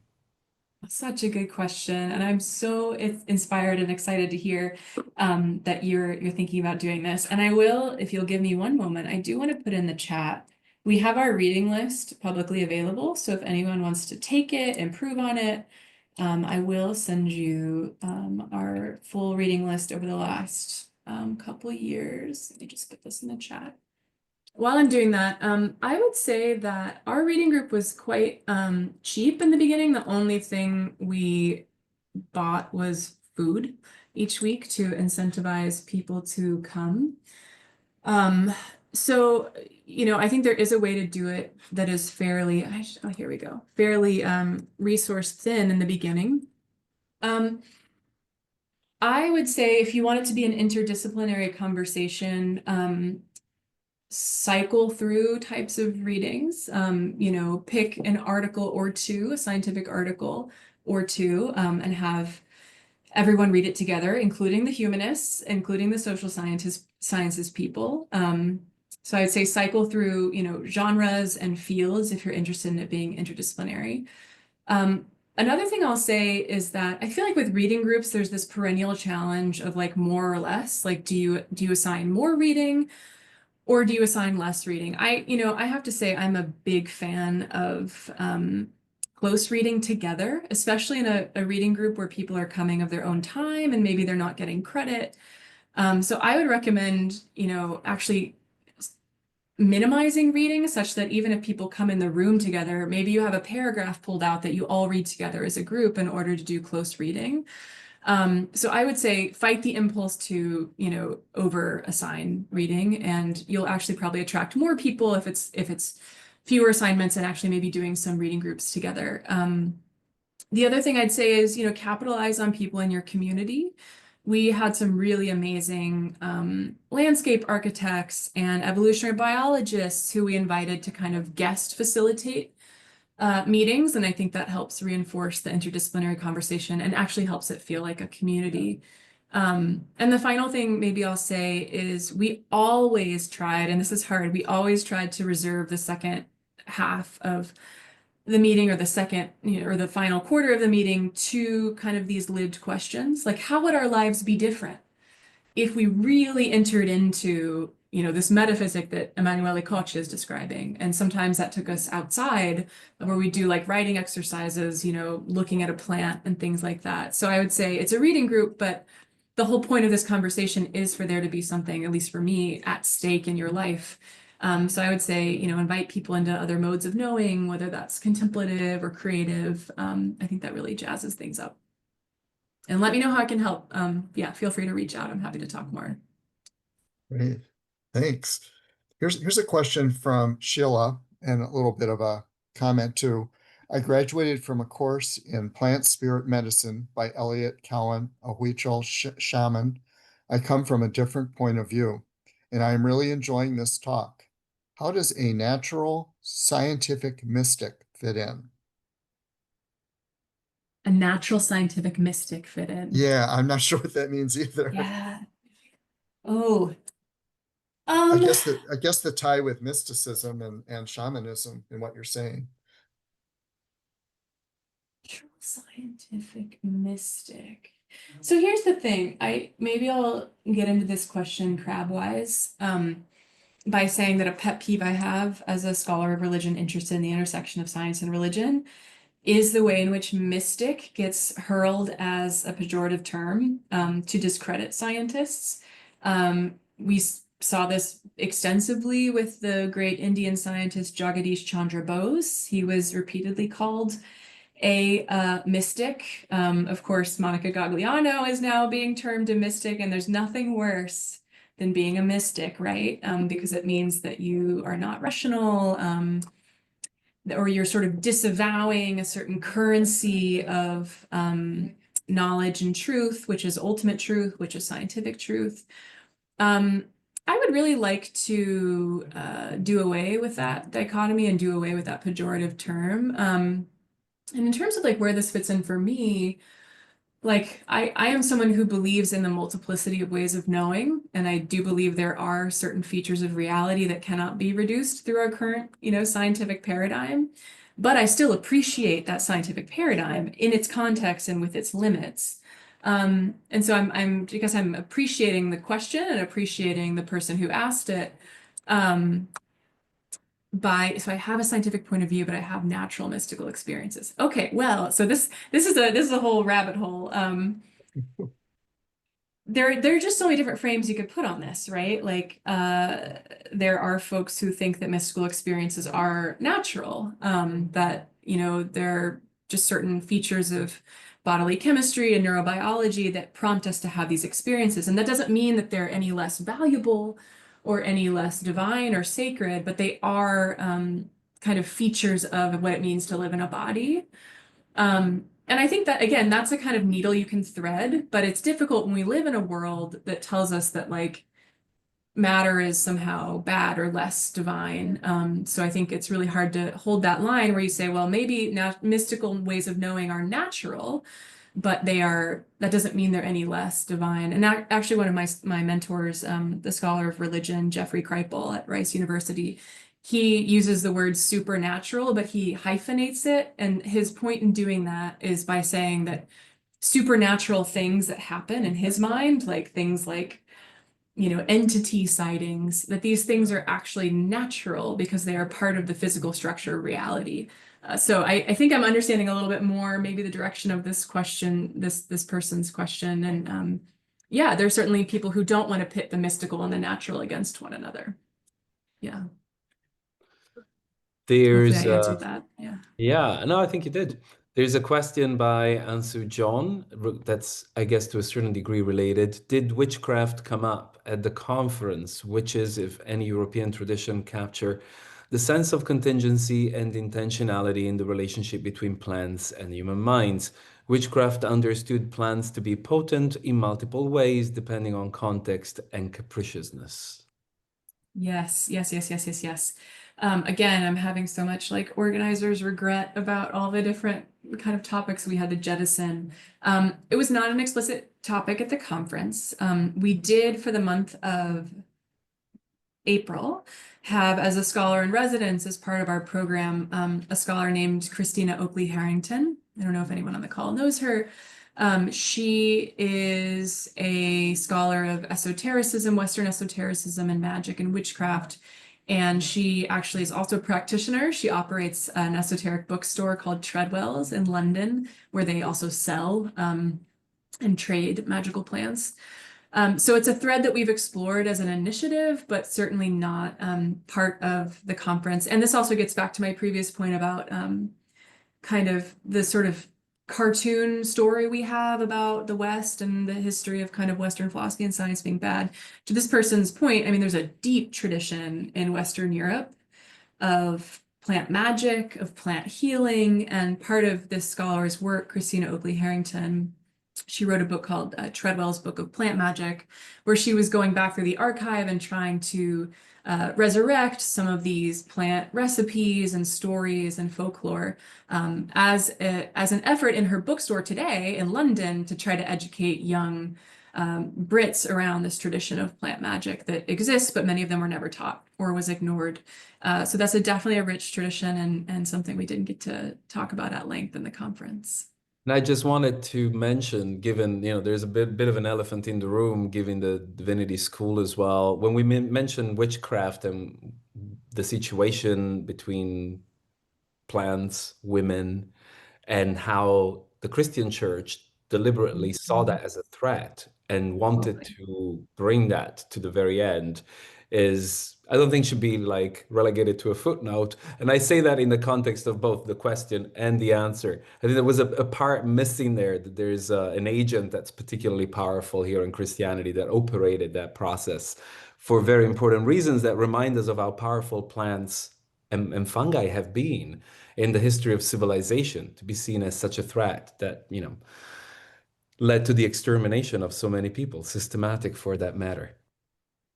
Such a good question, and I'm so inspired and excited to hear that you're thinking about doing this. And I will, if you'll give me one moment, I do want to put in the chat. We have our reading list publicly available, so if anyone wants to take it, improve on it, I will send you our full reading list over the last couple years. Let me just put this in the chat. While I'm doing that, I would say that our reading group was quite cheap in the beginning. The only thing we bought was food each week to incentivize people to come. So, I think there is a way to do it that is fairly, here we go, fairly resource thin in the beginning. I would say if you want it to be an interdisciplinary conversation, cycle through types of readings, pick an article or two, a scientific article or two, and have everyone read it together, including the humanists, including the social sciences people. So I'd say cycle through, genres and fields if you're interested in it being interdisciplinary. Another thing I'll say is that I feel like with reading groups, there's this perennial challenge of like more or less, like do you assign more reading or do you assign less reading? I have to say I'm a big fan of close reading together, especially in a reading group where people are coming of their own time and maybe they're not getting credit. So I would recommend, actually minimizing reading such that even if people come in the room together, maybe you have a paragraph pulled out that you all read together as a group in order to do close reading. So I would say fight the impulse to, over assign reading, and you'll actually probably attract more people if it's fewer assignments and actually maybe doing some reading groups together. The other thing I'd say is, capitalize on people in your community. We had some really amazing landscape architects and evolutionary biologists who we invited to kind of guest facilitate meetings, and I think that helps reinforce the interdisciplinary conversation and actually helps it feel like a community. And the final thing maybe I'll say is we always tried, and this is hard, we always tried to reserve the second half of the meeting or the second, or the final quarter of the meeting to kind of these lived questions, like how would our lives be different if we really entered into, this metaphysic that Emanuele Koch is describing. And sometimes that took us outside where we do like writing exercises, looking at a plant and things like that. So I would say it's a reading group, but the whole point of this conversation is for there to be something, at least for me, at stake in your life. So I would say, invite people into other modes of knowing, whether that's contemplative or creative. I think that really jazzes things up. And let me know how I can help. Yeah, feel free to reach out. I'm happy to talk more. Great. Thanks. Here's a question from Sheila and a little bit of a comment too. I graduated from a course in plant spirit medicine by Elliot Cowan, a Huichol shaman. I come from a different point of view, and I am really enjoying this talk. How does a natural scientific mystic fit in? A natural scientific mystic fit in. Yeah, I'm not sure what that means either. Yeah. Oh. I guess the tie with mysticism and shamanism in what you're saying. Natural scientific mystic. So here's the thing. Maybe I'll get into this question crabwise. By saying that a pet peeve I have as a scholar of religion interested in the intersection of science and religion is the way in which mystic gets hurled as a pejorative term to discredit scientists. We saw this extensively with the great Indian scientist Jagadish Chandra Bose. He was repeatedly called a mystic. Of course, Monica Gagliano is now being termed a mystic, and there's nothing worse than being a mystic, right? Because it means that you are not rational, or you're sort of disavowing a certain currency of knowledge and truth, which is ultimate truth, which is scientific truth. I would really like to do away with that dichotomy and do away with that pejorative term. And in terms of like where this fits in for me, like I am someone who believes in the multiplicity of ways of knowing, and I do believe there are certain features of reality that cannot be reduced through our current, scientific paradigm. But I still appreciate that scientific paradigm in its context and with its limits. And so I'm because I'm appreciating the question and appreciating the person who asked it. So I have a scientific point of view, but I have natural mystical experiences. Okay, well, so this is a whole rabbit hole. There are just so many different frames you could put on this, right? Like there are folks who think that mystical experiences are natural, that there are just certain features of bodily chemistry and neurobiology that prompt us to have these experiences. And that doesn't mean that they're any less valuable or any less divine or sacred, but they are kind of features of what it means to live in a body. And I think that, again, that's a kind of needle you can thread, but it's difficult when we live in a world that tells us that like matter is somehow bad or less divine. So I think it's really hard to hold that line where you say, well, maybe mystical ways of knowing are natural, but that doesn't mean they're any less divine. And actually one of my mentors, the scholar of religion, Jeffrey Kripal at Rice University, he uses the word supernatural, but he hyphenates it. And his point in doing that is by saying that supernatural things that happen in his mind, like things like entity sightings, that these things are actually natural because they are part of the physical structure of reality. So I think I'm understanding a little bit more maybe the direction of this question, this person's question. And yeah, there's certainly people who don't want to pit the mystical and the natural against one another. Yeah. Hopefully I answered that. Yeah. Yeah, no, I think you did. There's a question by Ansu John that's, I guess, to a certain degree related. Did witchcraft come up at the conference? Witches, if any European tradition, capture the sense of contingency and intentionality in the relationship between plants and human minds. Witchcraft understood plants to be potent in multiple ways, depending on context and capriciousness. Yes. Again, I'm having so much like organizers regret about all the different kind of topics we had to jettison. It was not an explicit topic at the conference. We did, for the month of April, have as a scholar in residence as part of our program, a scholar named Christina Oakley Harrington. I don't know if anyone on the call knows her. She is a scholar of esotericism, Western esotericism and magic and witchcraft. And she actually is also a practitioner. She operates an esoteric bookstore called Treadwell's in London, where they also sell and trade magical plants. So it's a thread that we've explored as an initiative, but certainly not part of the conference. And this also gets back to my previous point about kind of the sort of cartoon story we have about the West and the history of kind of Western philosophy and science being bad. To this person's point, I mean, there's a deep tradition in Western Europe of plant magic, of plant healing, and part of this scholar's work, Christina Oakley Harrington, she wrote a book called Treadwell's Book of Plant Magic, where she was going back through the archive and trying to resurrect some of these plant recipes and stories and folklore as an effort in her bookstore today in London to try to educate young Brits around this tradition of plant magic that exists, but many of them were never taught or was ignored. So that's definitely a rich tradition and something we didn't get to talk about at length in the conference. And I just wanted to mention, given, there's a bit of an elephant in the room, given the divinity school as well. When we mention witchcraft and the situation between plants, women, and how the Christian church deliberately saw that as a threat and wanted to bring that to the very end is, I don't think should be like relegated to a footnote. And I say that in the context of both the question and the answer. I think there was a part missing there, that there's an agent that's particularly powerful here in Christianity that operated that process for very important reasons that remind us of how powerful plants and fungi have been in the history of civilization, to be seen as such a threat that, led to the extermination of so many people, systematic for that matter.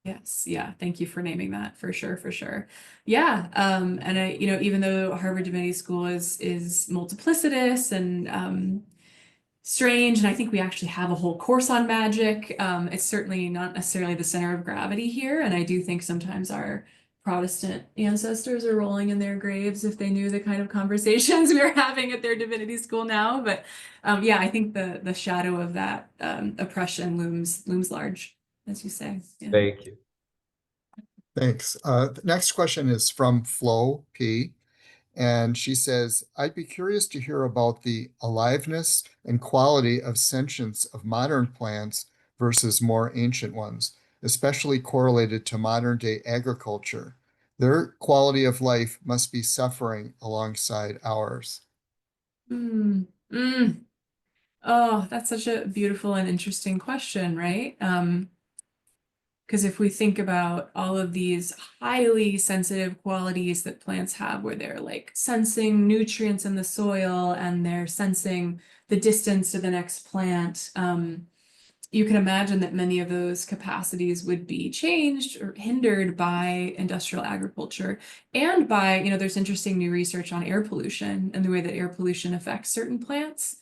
Yes, yeah, thank you for naming that, for sure, for sure. Yeah, and I, even though Harvard Divinity School is multiplicitous and strange, and I think we actually have a whole course on magic, it's certainly not necessarily the center of gravity here, and I do think sometimes our Protestant ancestors are rolling in their graves if they knew the kind of conversations we are having at their divinity school now. But yeah, I think the shadow of that oppression looms large, as you say. Yeah. Thank you. Thanks. The next question is from Flo P. And she says, I'd be curious to hear about the aliveness and quality of sentience of modern plants versus more ancient ones, especially correlated to modern day agriculture. Their quality of life must be suffering alongside ours. Mm, mm. Oh, that's such a beautiful and interesting question, right? Because if we think about all of these highly sensitive qualities that plants have, where they're like sensing nutrients in the soil and they're sensing the distance to the next plant, you can imagine that many of those capacities would be changed or hindered by industrial agriculture and by, there's interesting new research on air pollution and the way that air pollution affects certain plants.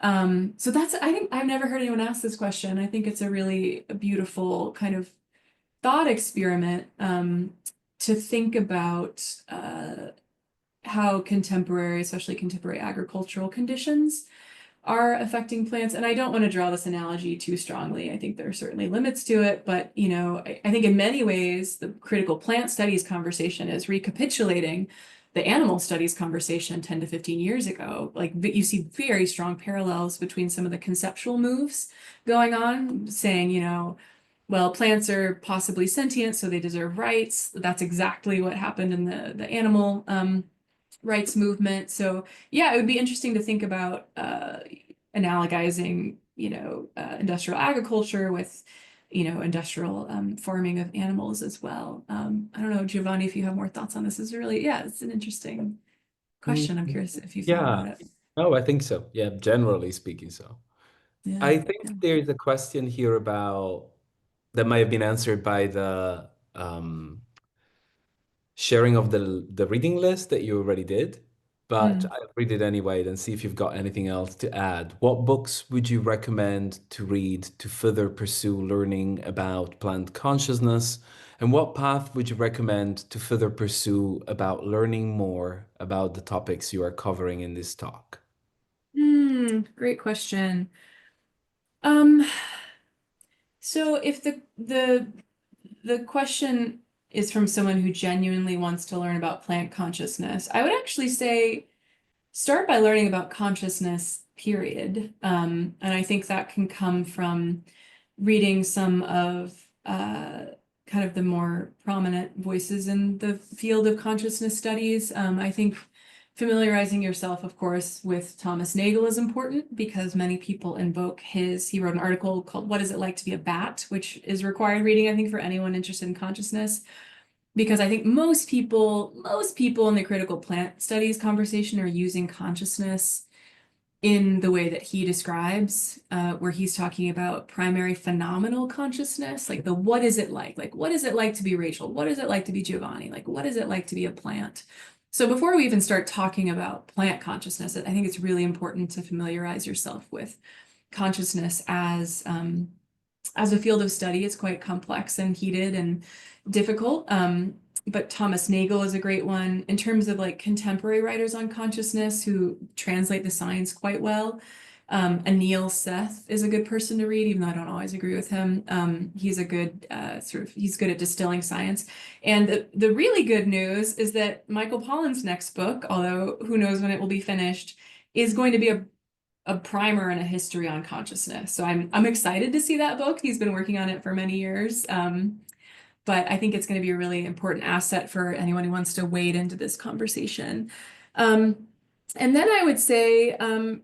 So I think I've never heard anyone ask this question. I think it's a really beautiful kind of thought experiment to think about how contemporary, especially contemporary agricultural conditions are affecting plants. And I don't want to draw this analogy too strongly. I think there are certainly limits to it, but I think in many ways the critical plant studies conversation is recapitulating the animal studies conversation 10 to 15 years ago. Like you see very strong parallels between some of the conceptual moves going on, saying, well, plants are possibly sentient, so they deserve rights. That's exactly what happened in the animal rights movement. So yeah, it would be interesting to think about analogizing, industrial agriculture with, industrial farming of animals as well. I don't know, Giovanni, if you have more thoughts on this. Is really, yeah, it's an interesting question. I'm curious if you thought about Yeah. it. Oh, I think so. Yeah, generally speaking, so. Yeah. I think there's a question here about that might have been answered by the sharing of the reading list that you already did, but I'll read it anyway and see if you've got anything else to add. What books would you recommend to read to further pursue learning about plant consciousness? And what path would you recommend to further pursue about learning more about the topics you are covering in this talk? Great question. Um, so if the question is from someone who genuinely wants to learn about plant consciousness, I would actually say start by learning about consciousness, period. And I think that can come from reading some of kind of the more prominent voices in the field of consciousness studies. I think familiarizing yourself, of course, with Thomas Nagel is important because many people invoke he wrote an article called What Is It Like to Be a Bat, which is required reading, I think, for anyone interested in consciousness. Because I think most people in the critical plant studies conversation are using consciousness in the way that he describes, where he's talking about primary phenomenal consciousness, like the what is it like? Like, what is it like to be Rachel? What is it like to be Giovanni? Like, what is it like to be a plant? So before we even start talking about plant consciousness, I think it's really important to familiarize yourself with consciousness as a field of study. It's quite complex and heated and difficult. But Thomas Nagel is a great one in terms of like contemporary writers on consciousness who translate the science quite well. Anil Seth is a good person to read, even though I don't always agree with him. He's a good he's good at distilling science. And the really good news is that Michael Pollan's next book, although who knows when it will be finished, is going to be a a primer and a history on consciousness. So I'm excited to see that book. He's been working on it for many years. But I think it's going to be a really important asset for anyone who wants to wade into this conversation. And then I would say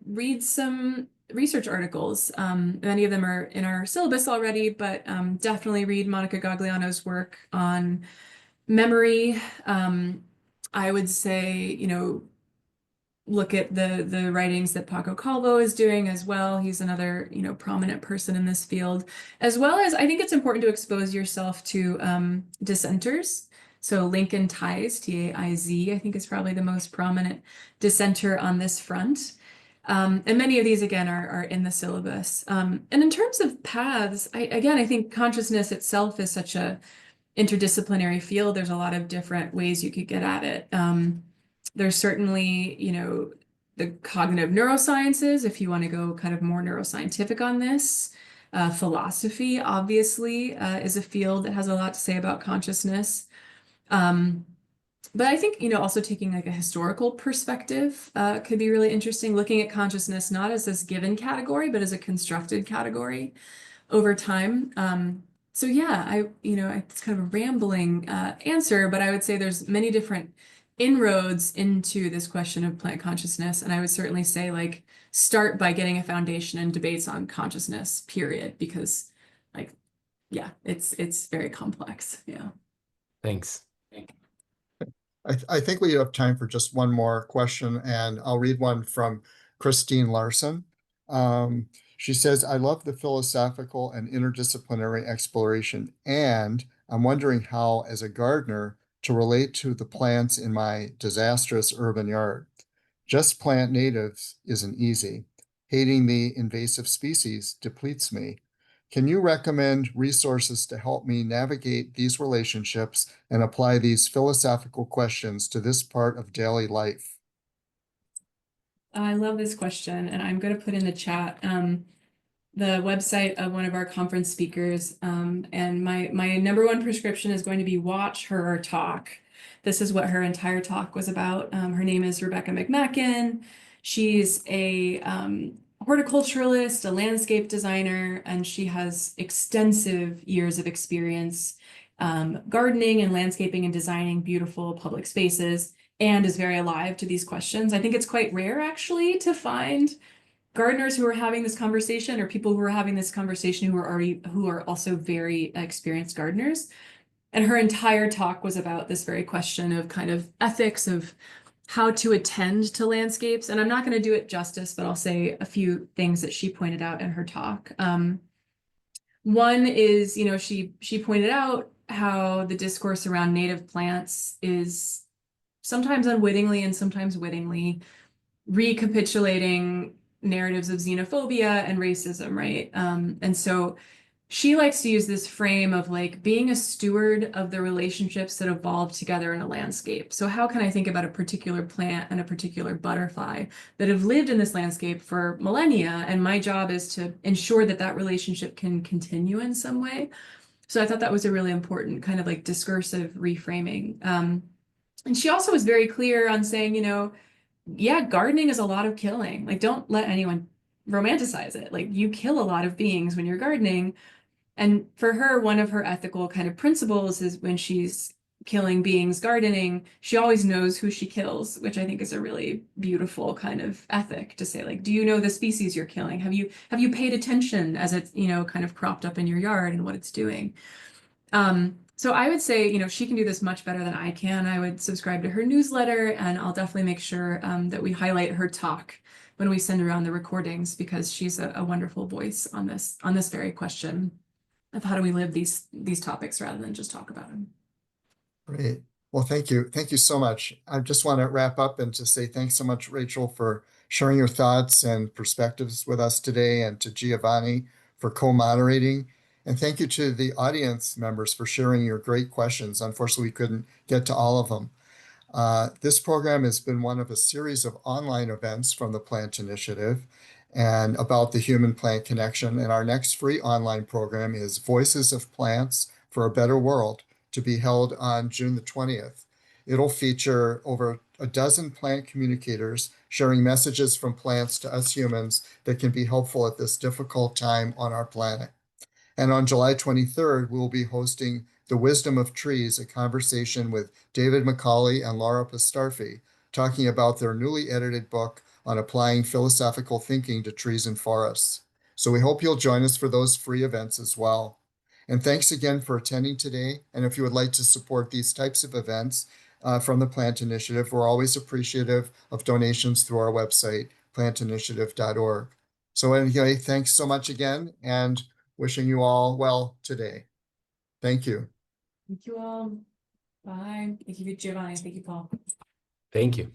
read some research articles. Many of them are in our syllabus already, but definitely read Monica Gagliano's work on memory. I would say, you know, look at the writings that Paco Calvo is doing as well. He's another, you know, prominent person in this field, as well as I think it's important to expose yourself to dissenters. So Lincoln Taiz, T-A-I-Z, I think is probably the most prominent dissenter on this front. And many of these, again, are in the syllabus. And in terms of paths, I think consciousness itself is such a interdisciplinary field. There's a lot of different ways you could get at it. There's certainly, you know, the cognitive neurosciences, if you want to go kind of more neuroscientific on this. Philosophy, obviously, is a field that has a lot to say about consciousness. But I think, you know, also taking like a historical perspective could be really interesting, looking at consciousness not as this given category, but as a constructed category over time. So yeah, you know, it's kind of a rambling answer, but I would say there's many different inroads into this question of plant consciousness. And I would certainly say like start by getting a foundation in debates on consciousness, period, because like, yeah, it's very complex. Yeah. Thanks. I think we have time for just one more question, and I'll read one from Christine Larson. She says, I love the philosophical and interdisciplinary exploration, and I'm wondering how, as a gardener, to relate to the plants in my disastrous urban yard. Just plant natives isn't easy. Hating the invasive species depletes me. Can you recommend resources to help me navigate these relationships and apply these philosophical questions to this part of daily life? I love this question, and I'm going to put in the chat the website of one of our conference speakers. And my number one prescription is going to be watch her talk. This is what her entire talk was about. Her name is Rebecca McMacken. She's a horticulturalist, a landscape designer, and she has extensive years of experience gardening and landscaping and designing beautiful public spaces, and is very alive to these questions. I think it's quite rare actually to find gardeners who are having this conversation or people who are having this conversation who are also very experienced gardeners. And her entire talk was about this very question of kind of ethics of how to attend to landscapes. And I'm not going to do it justice, but I'll say a few things that she pointed out in her talk. One is, you know, she pointed out how the discourse around native plants is sometimes unwittingly and sometimes wittingly recapitulating narratives of xenophobia and racism, right? And so she likes to use this frame of like being a steward of the relationships that evolve together in a landscape. So how can I think about a particular plant and a particular butterfly that have lived in this landscape for millennia? And my job is to ensure that that relationship can continue in some way. So I thought that was a really important kind of like discursive reframing. And she also was very clear on saying, you know, yeah, gardening is a lot of killing. Like, don't let anyone romanticize it. Like, you kill a lot of beings when you're gardening. And for her, one of her ethical kind of principles is when she's killing beings gardening, she always knows who she kills, which I think is a really beautiful kind of ethic to say, like, do you know the species you're killing? Have you paid attention as it's, you know, kind of cropped up in your yard and what it's doing? So I would say, you know, she can do this much better than I can. I would subscribe to her newsletter, and I'll definitely make sure that we highlight her talk when we send around the recordings, because she's a wonderful voice on this very question of how do we live these topics rather than just talk about them. Great. Well, thank you. Thank you so much. I just want to wrap up and just say thanks so much, Rachel, for sharing your thoughts and perspectives with us today, and to Giovanni for co-moderating. And thank you to the audience members for sharing your great questions. Unfortunately, we couldn't get to all of them. This program has been one of a series of online events from the Plant Initiative and about the human-plant connection. And our next free online program is Voices of Plants for a Better World, to be held on June the 20th. It'll feature over a dozen plant communicators sharing messages from plants to us humans that can be helpful at this difficult time on our planet. And on July 23rd, we'll be hosting The Wisdom of Trees, a conversation with David McCauley and Laura Pastarfi, talking about their newly edited book on applying philosophical thinking to trees and forests. So we hope you'll join us for those free events as well. And thanks again for attending today. And if you would like to support these types of events from the Plant Initiative, we're always appreciative of donations through our website, plantinitiative.org. So anyway, thanks so much again, and wishing you all well today. Thank you. Thank you all. Bye. Thank you, Giovanni. Thank you, Paul. Thank you.